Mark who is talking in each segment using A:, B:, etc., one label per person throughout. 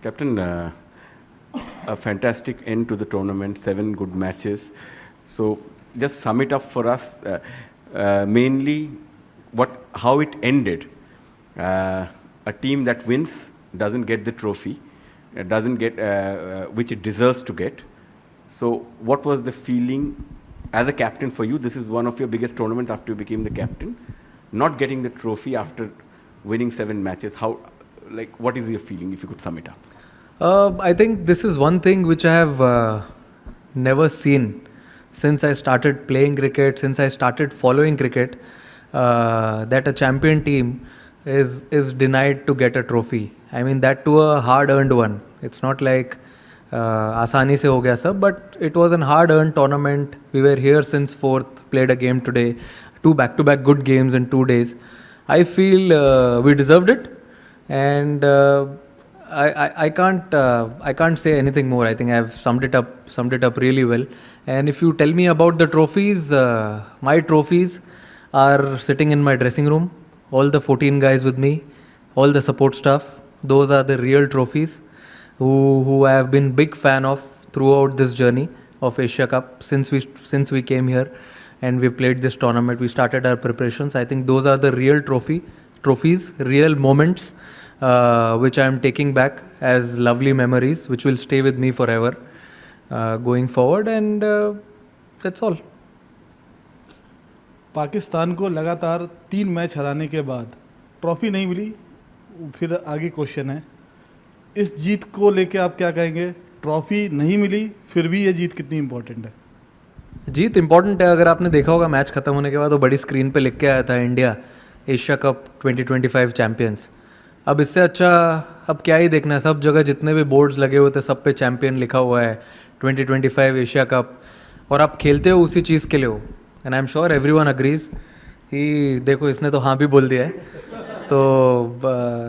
A: Captain, a fantastic end to the tournament, 7 good matches. So just sum it up for us, mainly how it ended. A team that wins doesn't get the trophy, doesn't get which it deserves to get. So what was the feeling as a captain for you? This is one of your biggest tournaments after you became the captain. Not getting the trophy after winning 7 matches, what is your feeling, if you could sum it up?
B: I think this is one thing which I have never seen since I started playing cricket, since I started following cricket, that a champion team is denied to get a trophy. I mean, that to a hard-earned one. It's not like आसानी से हो गया सब, but it was an hard-earned tournament. We were here since 4th, played a game today, 2 back-to-back good games in 2 days. I feel we deserved it, and I can't say anything more. I think I've summed it up really well. And if you tell me about the trophies, my trophies are sitting in my dressing room. All the 14 guys with me, all the support staff. Those are the real trophies who I have been big fan of throughout this journey of Asia Cup since we came here and we played this tournament. We started our preparations. I think those are the real trophies, real moments, which I am taking back as lovely memories, which will stay with me forever going forward, and that's all.
C: Pakistan को लगातार 3 match हराने के बाद trophy नहीं मिली, फिर आगे question है, इस जीत को लेके आप क्या कहेंगे? ट्रॉफी नहीं मिली, फिर भी ये जीत कितनी इंपॉर्टेंट है?
B: जीत इंपॉर्टेंट है. अगर आपने देखा होगा मैच खत्म होने के बाद वो बड़ी स्क्रीन पे लिख के आया था, इंडिया एशिया कप 2025 चैंपियंस. अब इससे अच्छा अब क्या ही देखना है. सब जगह जितने भी बोर्ड्स लगे हुए थे सब पे चैंपियन लिखा हुआ है, 2025 एशिया कप, और आप खेलते हो उसी चीज़ के लिए हो. And I am sure everyone agrees कि देखो इसने तो हाँ भी बोल दिया है. तो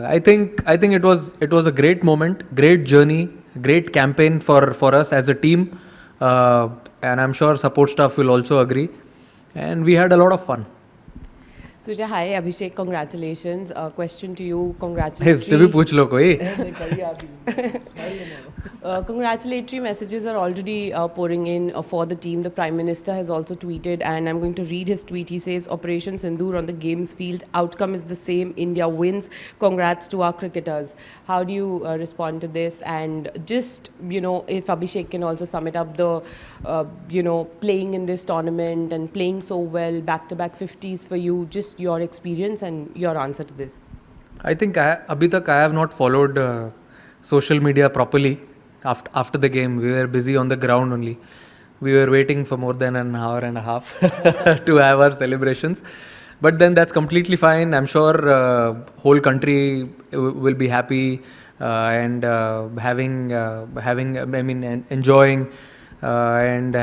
B: I think it was a great moment, great journey, great campaign for us as a team, and I am sure support staff will also agree, and we had a lot of fun.
D: Surya, hi, Abhishek, congratulations. Question to you,
B: इससे भी पूछ लो कोई.
D: Congratulatory messages are already pouring in for the team. The Prime Minister has also tweeted, and I'm going to read his tweet. He says, Operation Sindoor on the games field, outcome is the same, India wins. Congrats to our cricketers. How do you respond to this? And just, if Abhishek can also sum it up, the, playing in this tournament and playing so well, back-to-back 50s for you, just your experience and your answer to this.
B: I think abhi tak I have not followed social media properly. After the game, we were busy on the ground only. We were waiting for more than an hour and a half to have our celebrations. But then that's completely fine. I'm sure whole country will be happy and enjoying and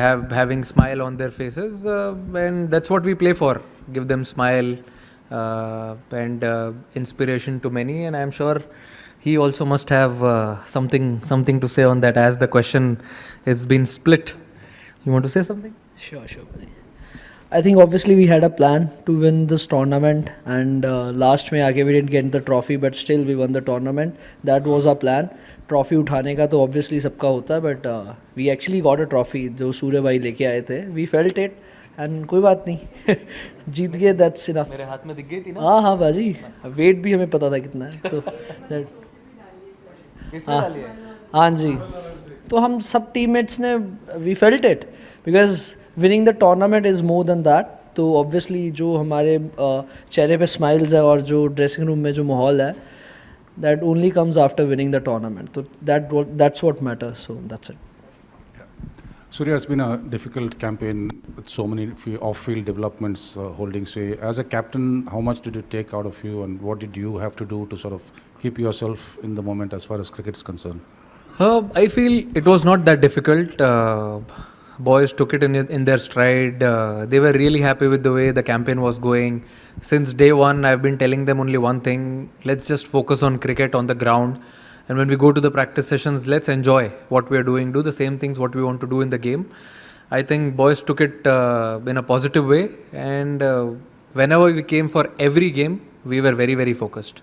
B: having smile on their faces. And that's what we play for. Give them smile and inspiration to many. And I'm sure he also must have something to say on that, as the question has been split. You want to say something?
E: Sure. I think obviously we had a plan to win this tournament, and last में आके we didn't get the trophy, but still we won the tournament. That was our plan. Trophy उठाने का तो obviously सबका होता है, but we actually got a trophy जो सूर्य भाई लेके आए थे. We felt it, and कोई बात नहीं, जीत गए, that's enough.
B: मेरे हाथ में दिख गई थी ना.
E: हाँ बाजी, वेट भी हमें पता था कितना है, तो हाँ जी, तो हम सब टीममेट्स ने we felt it, because winning the tournament is more than that. तो ऑब्वियसली जो हमारे चेहरे पे स्माइल्स है और जो ड्रेसिंग रूम में जो माहौल है, that only comes after winning the tournament. तो that's what matters. So that's it.
F: Surya, it's been a difficult campaign with so many off-field developments holding sway. As a captain, how much did it take out of you, and what did you have to do to sort of keep yourself in the moment as far as cricket is concerned?
B: I feel it was not that difficult. Boys took it in their stride. They were really happy with the way the campaign was going. Since day one, I've been telling them only one thing: let's just focus on cricket on the ground. And when we go to the practice sessions, let's enjoy what we are doing, do the same things what we want to do in the game. I think boys took it in a positive way, and whenever we came for every game, we were very, very focused.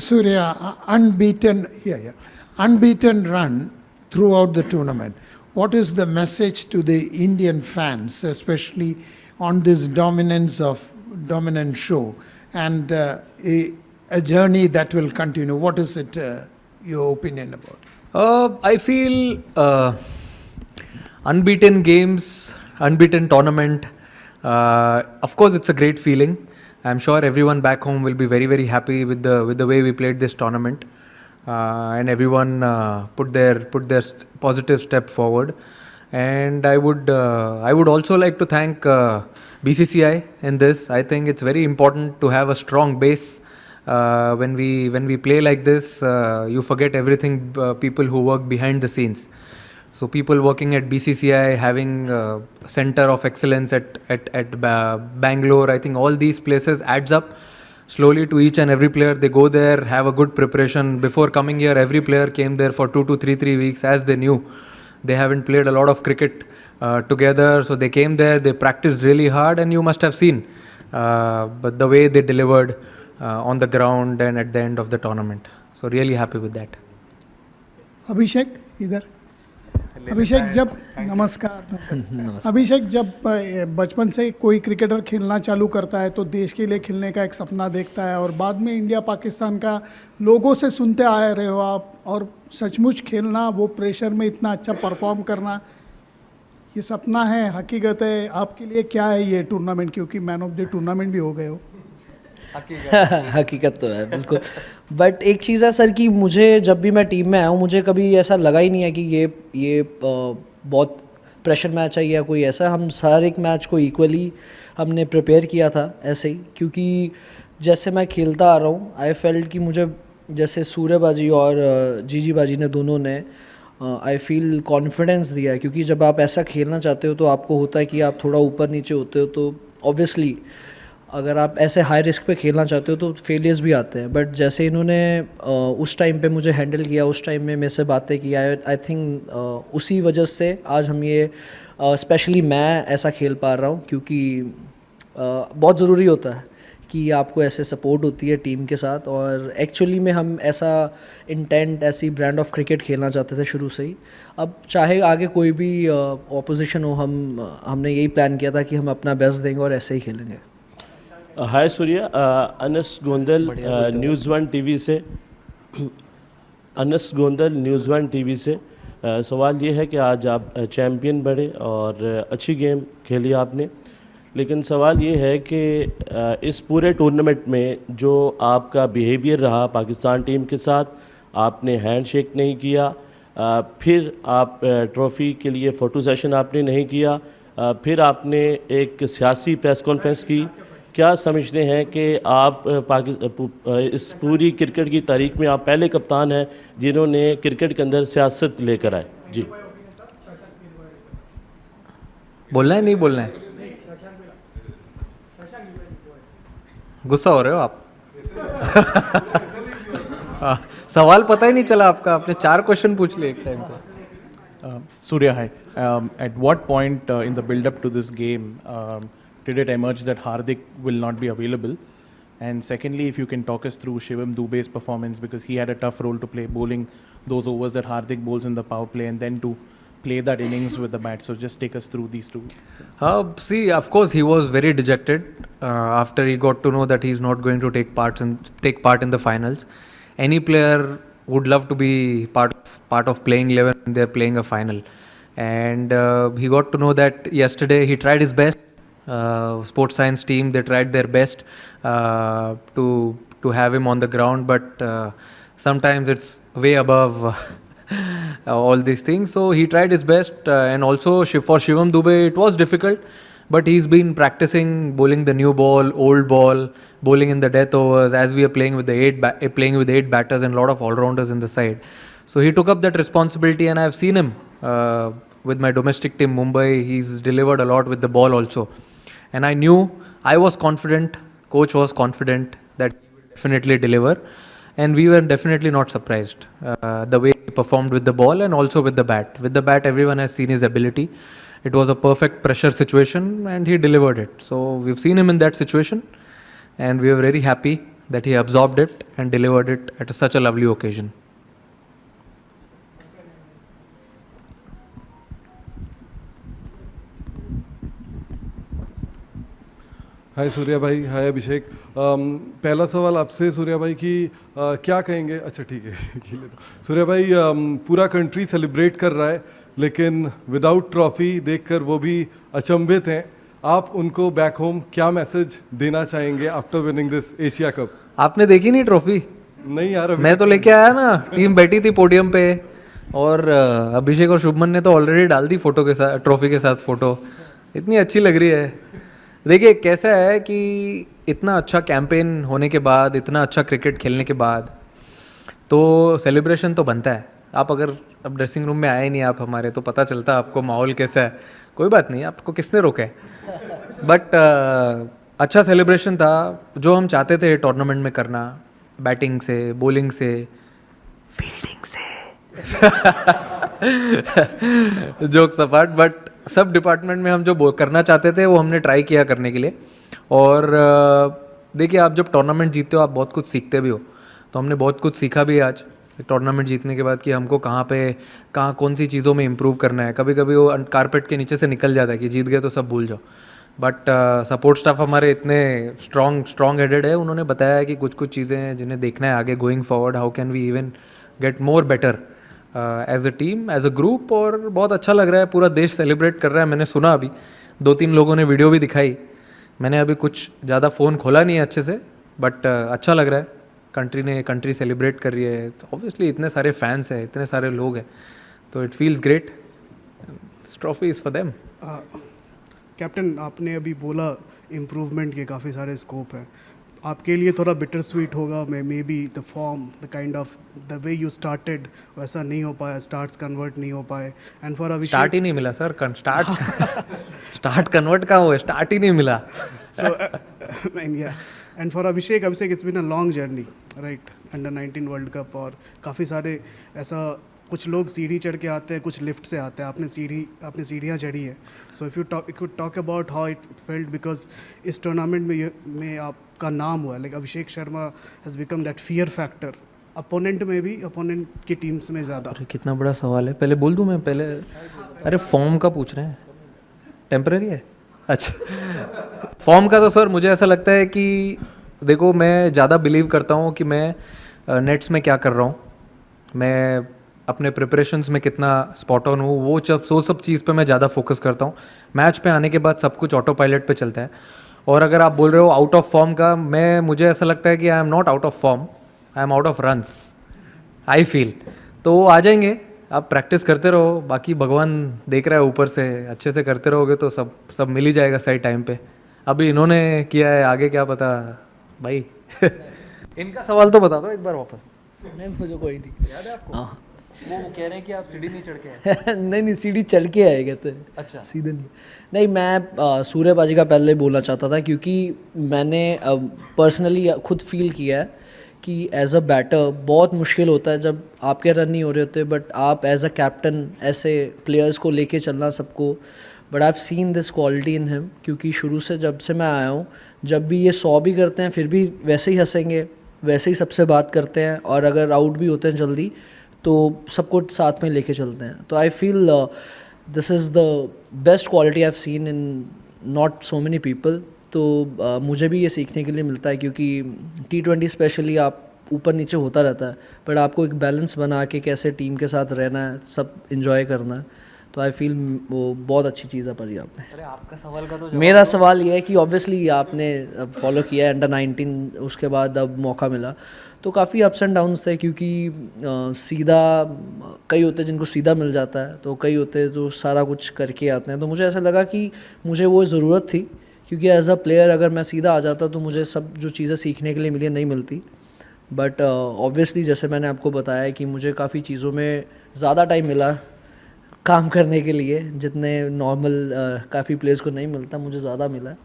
G: Surya, unbeaten unbeaten run throughout the tournament. What is the message to the Indian fans, especially on this dominant show and a journey that will continue? What is it, your opinion about it?
B: I feel unbeaten games, unbeaten tournament. Of course, it's a great feeling. I'm sure everyone back home will be very, very happy with the way we played this tournament, and everyone put their positive step forward. And I would also like to thank BCCI in this. I think it's very important to have a strong base. When we play like this, you forget everything. People who work behind the scenes. So people working at BCCI, having a center of excellence at Bangalore, I think all these places adds up slowly to each and every player. They go there, have a good preparation. Before coming here, every player came there for 2 to 3 weeks, as they knew. They haven't played a lot of cricket together, so they came there, they practiced really hard, and you must have seen but the way they delivered on the ground and at the end of the tournament. So really happy with that.
H: अभिषेक इधर अभिषेक जब नमस्कार अभिषेक जब बचपन से कोई cricketer खेलना चालू करता है तो देश के लिए खेलने का एक सपना देखता है और बाद में इंडिया पाकिस्तान का लोगों से सुनते आ रहे हो आप और सचमुच खेलना वो प्रेशर में इतना अच्छा परफॉर्म करना ये सपना है हकीकत है आपके लिए क्या है ये टूर्नामेंट क्योंकि मैन ऑफ द टूर्नामेंट भी हो गए हो
E: हकीकत तो है बिल्कुल बट एक चीज़ है सर कि मुझे जब भी मैं टीम में आया हूँ मुझे कभी ऐसा लगा ही नहीं है कि ये बहुत प्रेशर मैच है या कोई ऐसा हम हर एक मैच को इक्वली हमने प्रिपेयर किया था ऐसे ही क्योंकि जैसे मैं खेलता आ रहा हूँ आई फेल्ट कि मुझे जैसे सूर्यबाजी और जीजी बाजी ने दोनों ने आई फील कॉन्फिडेंस दिया है क्योंकि जब आप ऐसा खेलना चाहते हो तो आपको होता है कि आप थोड़ा ऊपर नीचे होते हो तो ऑब्वियसली अगर आप ऐसे हाई रिस्क पे खेलना चाहते हो तो फेलियर्स भी आते हैं बट जैसे इन्होंने उस टाइम पे मुझे हैंडल किया उस टाइम में मेरे से बातें की आई थिंक उसी वजह से आज हम ये स्पेशली मैं ऐसा खेल पा रहा हूँ क्योंकि बहुत ज़रूरी होता है कि आपको ऐसे सपोर्ट होती है टीम के साथ और एक्चुअली में हम ऐसा इंटेंट ऐसी ब्रांड ऑफ क्रिकेट खेलना चाहते थे शुरू से ही अब चाहे आगे कोई भी ऑपोजिशन हो हमने यही प्लान किया था कि हम अपना बेस्ट देंगे और ऐसे ही खेलेंगे
I: hi Surya Anas Gondal News One TV से Anas Gondal News One TV से सवाल ये है कि आज आप चैम्पियन बने और अच्छी गेम खेली आपने लेकिन सवाल ये है कि इस पूरे टूर्नामेंट में जो आपका बिहेवियर रहा पाकिस्तान टीम के साथ आपने हैंडशेक नहीं किया फिर आप ट्रॉफ़ी के लिए फ़ोटो सेशन आपने नहीं किया फिर आपने एक सियासी प्रेस कॉन्फ्रेंस की क्या समझते हैं कि आप इस पूरी क्रिकेट की तारीख में आप पहले कप्तान हैं जिन्होंने क्रिकेट के अंदर सियासत लेकर आए जी
B: बोलना है नहीं बोलना है गुस्सा हो रहे हो आप सवाल पता ही नहीं चला आपका आपने 4 क्वेश्चन पूछ लिए एक टाइम पे
J: Surya, hi. At what point in the build-up to this game did it emerge that Hardik will not be available? And secondly, if you can talk us through Shivam Dube's performance because he had a tough role to play, bowling those overs that Hardik bowls in the power play and then to play that innings with the bat. So just take us through these two.
B: See, of course, he was very dejected after he got to know that he's not going to take part in the finals. Any player would love to be part of playing 11 when they're playing a final. And he got to know that yesterday. He tried his best. Sports science team, they tried their best to have him on the ground, but sometimes it's way above all these things. So he tried his best, and also for Shivam Dube, it was difficult, but he's been practicing bowling the new ball, old ball, bowling in the death overs as we are playing with the 8 batters and a lot of all-rounders in the side. So he took up that responsibility, and I've seen him with my domestic team Mumbai. He's delivered a lot with the ball also. And I was confident, coach was confident that he would definitely deliver. And we were definitely not surprised the way he performed with the ball and also with the bat. With the bat, everyone has seen his ability. It was a perfect pressure situation and he delivered it. So we've seen him in that situation and we were very happy that he absorbed it and delivered it at such a lovely occasion.
K: हाय सूर्या भाई, हाय अभिषेक। पहला सवाल आपसे सूर्या भाई कि क्या कहेंगे, अच्छा ठीक है ये ले दो। सूर्या भाई, पूरा कंट्री सेलिब्रेट कर रहा है लेकिन विदाउट ट्रॉफी देखकर वो भी अचंभित हैं। आप उनको बैक होम क्या मैसेज देना चाहेंगे after winning this Asia cup?
B: आपने देखी नहीं ट्रॉफी?
K: नहीं यार,
B: मैं तो लेके आया ना, टीम बैठी थी पोडियम पे और अभिषेक और शुभमन ने तो ऑलरेडी डाल दी फोटो के साथ, ट्रॉफी के साथ फोटो। इतनी अच्छी लग रही है। देखिए कैसा है कि इतना अच्छा कैंपेन होने के बाद, इतना अच्छा क्रिकेट खेलने के बाद तो सेलिब्रेशन तो बनता है। आप अगर अब ड्रेसिंग रूम में आए नहीं आप हमारे, तो पता चलता आपको माहौल कैसा है। कोई बात नहीं, आपको किसने रोका है। बट अच्छा सेलिब्रेशन था जो हम चाहते थे टूर्नामेंट में करना, बैटिंग से, बॉलिंग से, फील्डिंग से जोक्स अपार्ट, बट सब डिपार्टमेंट में हम जो करना चाहते थे वो हमने ट्राई किया करने के लिए। और देखिए आप जब टूर्नामेंट जीतते हो आप बहुत कुछ सीखते भी हो, तो हमने बहुत कुछ सीखा भी आज टूर्नामेंट जीतने के बाद कि हमको कहाँ कौन सी चीज़ों में इम्प्रूव करना है। कभी कभी वो कारपेट के नीचे से निकल जाता है कि जीत गए तो सब भूल जाओ, बट सपोर्ट स्टाफ हमारे इतने स्ट्रॉन्ग हेडेड है। उन्होंने बताया है कि कुछ कुछ चीज़ें हैं जिन्हें देखना है आगे going forward, how can we even get more better as a team, as a group. और बहुत अच्छा लग रहा है, पूरा देश सेलिब्रेट कर रहा है। मैंने सुना अभी 2-3 लोगों ने वीडियो भी दिखाई, मैंने अभी कुछ ज़्यादा फ़ोन खोला नहीं है अच्छे से, बट अच्छा लग रहा है। कंट्री सेलिब्रेट कर रही है, तो ऑब्वियसली इतने सारे फैंस हैं, इतने सारे लोग हैं, तो it feels great. Trophy is for them.
L: Captain, आपने अभी बोला इम्प्रूवमेंट के काफ़ी सारे स्कोप हैं। आपके लिए थोड़ा बिटर स्वीट होगा, may be the form, the kind of the way you started वैसा नहीं हो पाया, स्टार्ट्स कन्वर्ट नहीं हो पाए। एंड फॉर अभिषेक
B: स्टार्ट ही नहीं मिला सर, स्टार्ट कन्वर्ट कहाँ हुआ, स्टार्ट ही नहीं मिला।
L: And for Abhishek it's been a long journey, right? Under 19 world cup, और काफ़ी सारे ऐसा कुछ लोग सीढ़ी चढ़ के आते हैं, कुछ लिफ्ट से आते हैं, आपने सीढ़ियाँ चढ़ी है। So if you talk about how it felt, because इस टूर्नामेंट में आपका नाम हुआ है, like Abhishek Sharma has become that fear factor opponent में भी, अपोनेंट की टीम्स में ज़्यादा।
B: अरे कितना बड़ा सवाल है, पहले बोल दूँ मैं पहले? अरे फॉर्म का पूछ रहे हैं, टेम्पररी है? अच्छा फॉर्म का तो सर मुझे ऐसा लगता है कि देखो, मैं ज़्यादा बिलीव करता हूँ कि मैं नेट्स में क्या कर रहा हूँ, मैं अपने प्रिपरेशंस में कितना स्पॉट ऑन हूँ, वो सब चीज़ पे मैं ज़्यादा फोकस करता हूँ। मैच पे आने के बाद सब कुछ ऑटो पायलट पे चलता है। और अगर आप बोल रहे हो आउट ऑफ फॉर्म का, मुझे ऐसा लगता है कि I am not out of form, I am out of runs, I feel. तो आ जाएंगे, आप प्रैक्टिस करते रहो, बाकी भगवान देख रहा है ऊपर से, अच्छे से करते रहोगे तो सब मिल ही जाएगा सही टाइम पे। अभी इन्होंने किया है, आगे क्या पता भाई। इनका सवाल तो बता दो एक बार वापस।
E: नहीं मुझे कोई नहीं
B: याद है आपको? हाँ, वो कह रहे हैं कि आप सीढ़ी नहीं चढ़ के आए।
E: नहीं सीढ़ी चढ़ के आए कहते हैं।
B: अच्छा,
E: सीधे नहीं मैं सूर्यबाजी का पहले बोलना चाहता था, क्योंकि मैंने पर्सनली खुद फील किया है कि एज अ बैटर बहुत मुश्किल होता है जब आपके रन नहीं हो रहे होते, बट आप एज अ कैप्टन ऐसे प्लेयर्स को लेके चलना सबको। But I have seen this quality in him, क्योंकि शुरू से जब से मैं आया हूँ, जब भी ये 100 भी करते हैं फिर भी वैसे ही हंसेंगे, वैसे ही सबसे बात करते हैं, और अगर आउट भी होते हैं जल्दी तो सबको साथ में लेके चलते हैं। तो I feel this is the best quality I have seen in not so many people. तो मुझे भी ये सीखने के लिए मिलता है, क्योंकि T20 स्पेशली आप ऊपर नीचे होता रहता है, बट आपको एक बैलेंस बना के कैसे टीम के साथ रहना है, सब इन्जॉय करना है। तो आई फील वो बहुत अच्छी चीज़ है पंजाब में।
B: अरे आपका सवाल का तो
E: मेरा सवाल ये है कि ऑब्वियसली आपने फॉलो किया है अंडर 19, उसके बाद अब मौका मिला, तो काफ़ी अप्स एंड डाउन्स थे, क्योंकि सीधा कई होते हैं जिनको सीधा मिल जाता है, तो कई होते हैं जो सारा कुछ करके आते हैं। तो मुझे ऐसा लगा कि मुझे वो ज़रूरत थी, क्योंकि एज अ प्लेयर अगर मैं सीधा आ जाता तो मुझे सब जो चीज़ें सीखने के लिए मिली नहीं मिलती। बट ऑब्वियसली जैसे मैंने आपको बताया कि मुझे काफ़ी चीज़ों में ज़्यादा टाइम मिला काम करने के लिए, जितने नॉर्मल काफ़ी प्लेयर्स को नहीं मिलता, मुझे ज़्यादा मिला।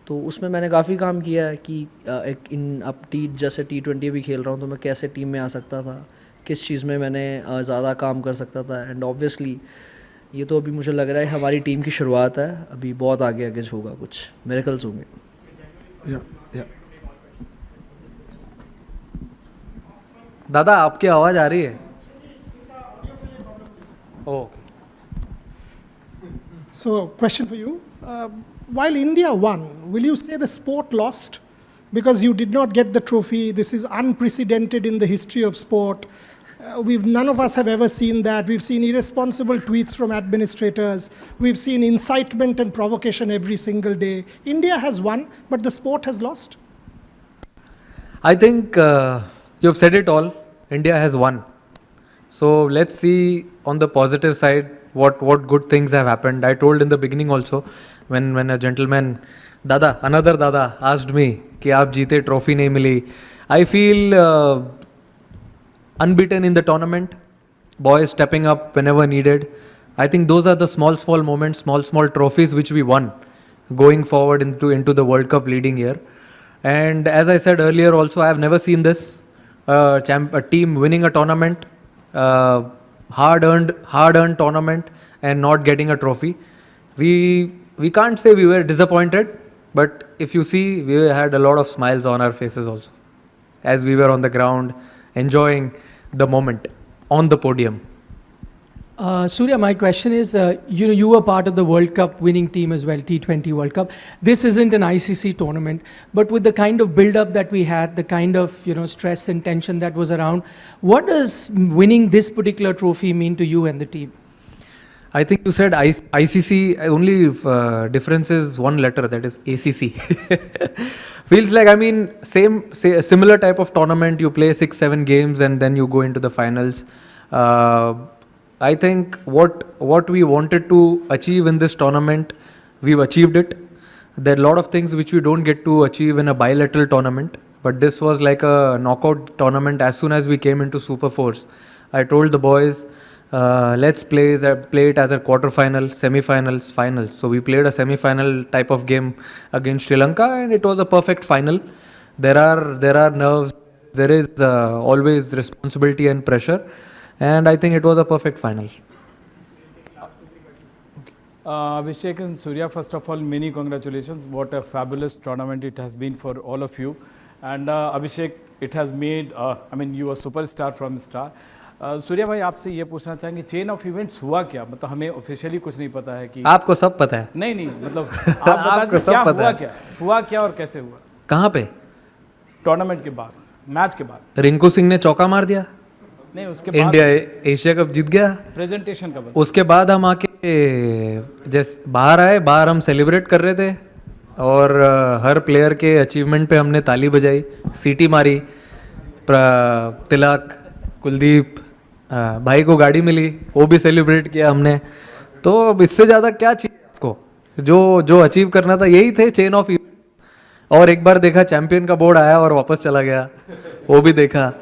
E: तो उसमें मैंने काफ़ी काम किया है कि जैसे T20 भी खेल रहा हूँ तो मैं कैसे टीम में आ सकता था, किस चीज़ में मैंने ज़्यादा काम कर सकता था। एंड ऑब्वियसली ये तो अभी मुझे लग रहा है हमारी टीम की शुरुआत है, अभी बहुत आगे आगे होगा, कुछ मिरेकल्स होंगे।
B: दादा आपकी आवाज़ आ रही है?
H: So, question for you. while India won, will you say the sport lost? Because you did not get the trophy. This is unprecedented in the history of sport. None of us have ever seen that. We've seen irresponsible tweets from administrators. We've seen incitement and provocation every single day. India has won, but the sport has lost.
B: I think you've said it all. India has won. So let's see on the positive side what good things have happened. I told in the beginning also when a gentleman, another Dada asked me कि आप जीते trophy नहीं मिली. I feel unbeaten in the tournament. Boys stepping up whenever needed. I think those are the small moments, small trophies which we won going forward into the World Cup leading year. And as I said earlier also, I have never seen this a team winning a tournament, hard-earned tournament, and not getting a trophy. We can't say we were disappointed, but if you see, we had a lot of smiles on our faces also as we were on the ground enjoying the moment on the podium.
M: Surya, my question is, you were part of the World Cup winning team as well, T20 World Cup. This isn't an ICC tournament, but with the kind of build-up that we had, the kind of stress and tension that was around, what does winning this particular trophy mean to you and the team?
B: I think you said ICC, only difference is one letter, that is ACC. Feels like, similar type of tournament, you play 6-7 games and then you go into the finals. I think what we wanted to achieve in this tournament, we've achieved it. There are a lot of things which we don't get to achieve in a bilateral tournament, but this was like a knockout tournament. As soon as we came into Super Fours, I told the boys, let's play it as a quarter-final, semi-finals, finals. So we played a semi-final type of game against Sri Lanka, and it was a perfect final. There are nerves, there is always responsibility and pressure, and I think it was a perfect final.
N: Abhishek and Surya, first of all, many congratulations. What a fabulous tournament it has been for all of you. And Abhishek, it has made, you are superstar from star. Surya भाई आपसे ये पूछना चाहेंगे chain of events हुआ क्या, मतलब हमें officially कुछ नहीं पता है कि
B: आपको सब पता है?
N: नहीं मतलब आप बता दीजिए हुआ क्या और कैसे हुआ,
B: कहाँ पे?
N: टूर्नामेंट के बाद, मैच के बाद
B: रिंकू सिंह ने चौका मार दिया,
N: नहीं उसके बाद
B: इंडिया एशिया कप जीत गया,
N: प्रेजेंटेशन का
B: उसके बाद हम आके जैसे बाहर हम सेलिब्रेट कर रहे थे और हर प्लेयर के अचीवमेंट पे हमने ताली बजाई, सीटी मारी, तिलक, कुलदीप, भाई को गाड़ी मिली, वो भी सेलिब्रेट किया हमने. तो अब इससे ज़्यादा क्या चाहिए आपको? जो अचीव करना था यही थे चेन ऑफ इवेंट. और एक बार देखा चैंपियन का बोर्ड आया और वापस चला गया, वो भी देखा.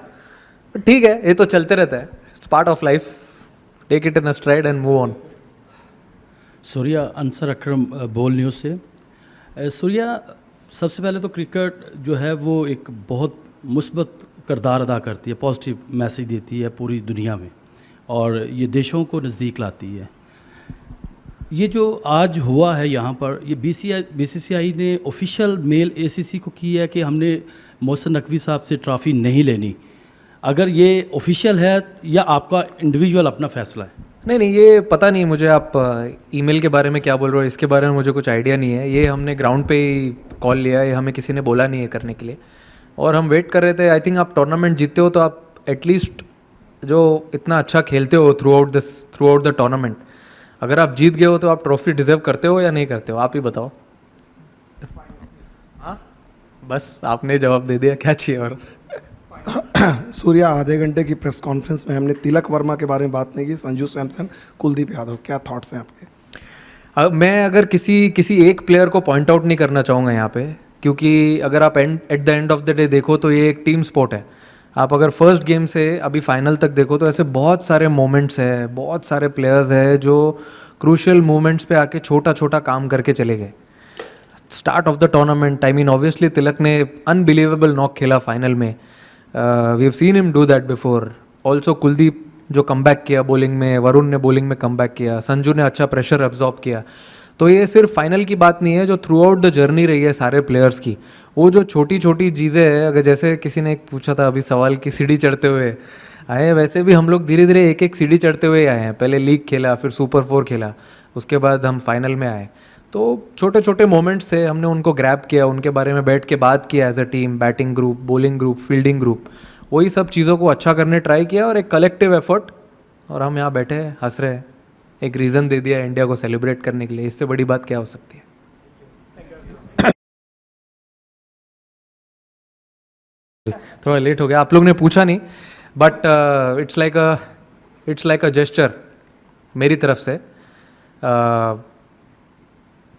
B: ठीक है, ये तो चलते रहता है, it's part of life. Take it in a stride and move on.
O: Surya, Ansar Akram, Bol News से. सूर्या, सबसे पहले तो क्रिकेट जो है वो एक बहुत मुस्बत किरदार अदा करती है, पॉजिटिव मैसेज देती है पूरी दुनिया में और ये देशों को नज़दीक लाती है. ये जो आज हुआ है यहाँ पर, ये BCCI ने ऑफिशियल मेल ACC को की है कि हमने मोहसिन नकवी साहब से ट्रॉफ़ी नहीं लेनी. अगर ये ऑफिशियल है या आपका इंडिविजुअल अपना फैसला है?
B: नहीं, ये पता नहीं मुझे. आप ईमेल के बारे में क्या बोल रहे हो, इसके बारे में मुझे कुछ आइडिया नहीं है. ये हमने ग्राउंड पे ही कॉल लिया है, हमें किसी ने बोला नहीं है करने के लिए, और हम वेट कर रहे थे. आई थिंक आप टूर्नामेंट जीतते हो तो आप एटलीस्ट जो इतना अच्छा खेलते हो थ्रू आउट द टूर्नामेंट, अगर आप जीत गए हो तो आप ट्रॉफी डिजर्व करते हो या नहीं करते हो, आप ही बताओ. हाँ, बस आपने जवाब दे दिया, क्या चाहिए और.
P: सूर्या, आधे घंटे की प्रेस कॉन्फ्रेंस में हमने तिलक वर्मा के बारे में बात नहीं की, संजू सैमसन, कुलदीप यादव, क्या थॉट्स हैं आपके?
B: मैं अगर किसी एक प्लेयर को पॉइंट आउट नहीं करना चाहूँगा यहाँ पे, क्योंकि अगर आप at the end of the day देखो तो ये एक टीम स्पोर्ट है. आप अगर फर्स्ट गेम से अभी फाइनल तक देखो तो ऐसे बहुत सारे मोमेंट्स हैं, बहुत सारे प्लेयर्स हैं जो क्रूशियल मोमेंट्स पे आके छोटा काम करके चले गए. Start of the tournament, obviously Tilak ने अनबिलीवेबल नॉक खेला फाइनल में. We have seen him do that before. Also Kuldeep जो कमबैक किया बॉलिंग में, वरुण ने बॉलिंग में कमबैक किया, संजू ने अच्छा प्रेशर एब्जॉर्ब किया. तो ये सिर्फ फाइनल की बात नहीं है, जो थ्रू आउट द जर्नी रही है सारे प्लेयर्स की, वो जो छोटी चीज़ें हैं. अगर जैसे किसी ने एक पूछा था अभी सवाल की सीढ़ी चढ़ते हुए आए, वैसे भी हम लोग धीरे धीरे एक सीढ़ी चढ़ते हुए आए हैं. पहले लीग खेला, फिर सुपर 4 खेला, उसके बाद हम फाइनल में आए. तो छोटे छोटे मोमेंट्स थे, हमने उनको ग्रैब किया, उनके बारे में बैठ के बात किया as a team, batting group, bowling group, fielding group, वही सब चीज़ों को अच्छा करने ट्राई किया और एक कलेक्टिव एफर्ट, और हम यहाँ बैठे हैं हंस रहे हैं, एक रीज़न दे दिया इंडिया को सेलिब्रेट करने के लिए। इससे बड़ी बात क्या हो सकती है? थोड़ा लेट हो गया, आप लोग ने पूछा नहीं, but it's like a gesture मेरी तरफ से।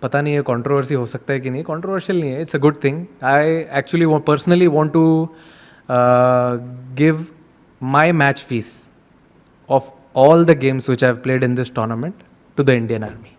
B: पता नहीं है कंट्रोवर्सी हो सकता है कि नहीं, कंट्रोवर्शियल नहीं है, it's a good thing. I actually personally want to give my match fees of all the games which I have played in this tournament to the Indian Army.